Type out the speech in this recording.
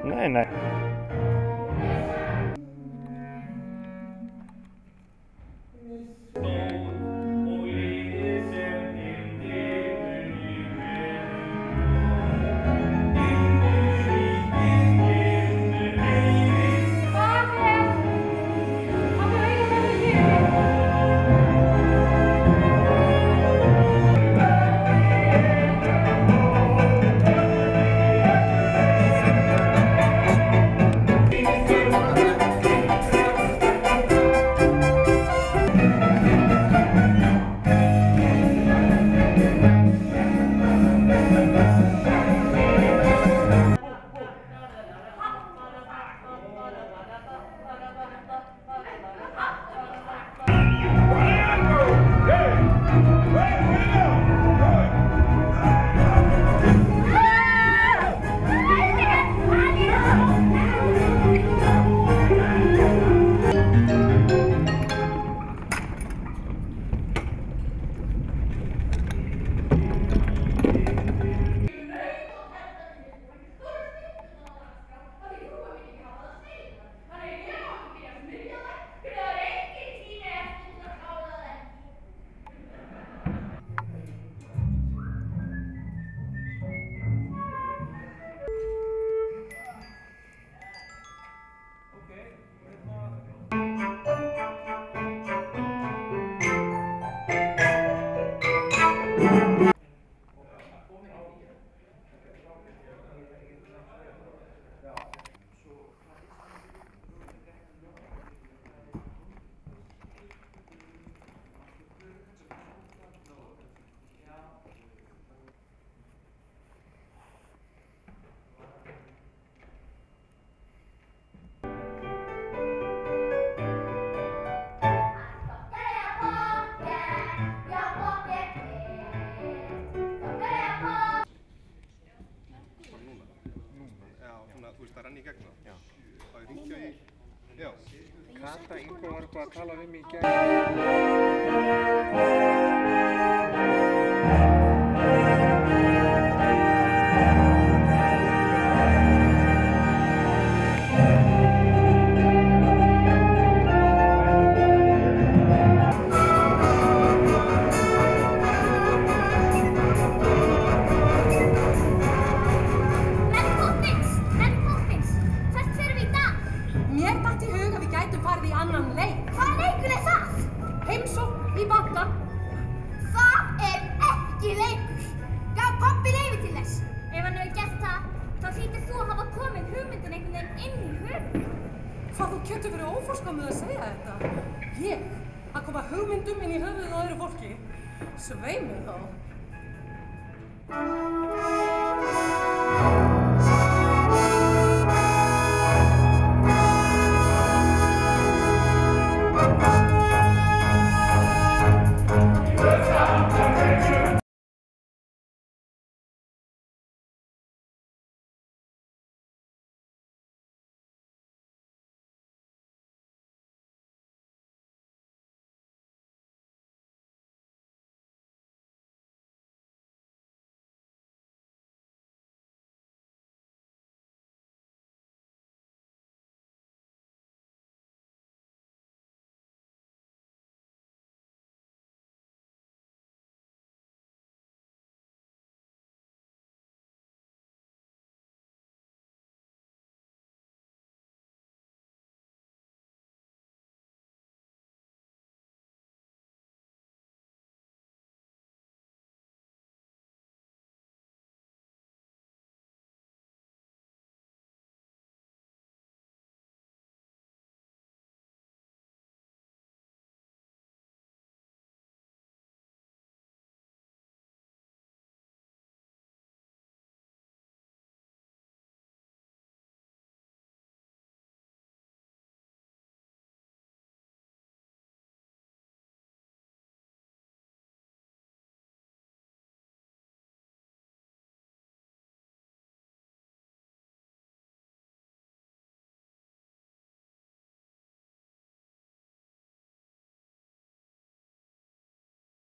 Nei, nei. Það renni í gegn það? Já. Það er hringja í... Já. Kata Ingo var eitthvað að tala við mig í gegn. Heimsókn í bankann. Það ekki leikur. Gaf pabbi leyfi til þess? Ef hann hefur gert það, þá hlýtur þú að hafa komið hugmyndin einhvern veginn inn í höfuð. Hvað þú getur verið óforskömmuð að segja þetta? Ég? Að koma hugmyndum inn í höfuðið á öðru fólki? Svei mig þá.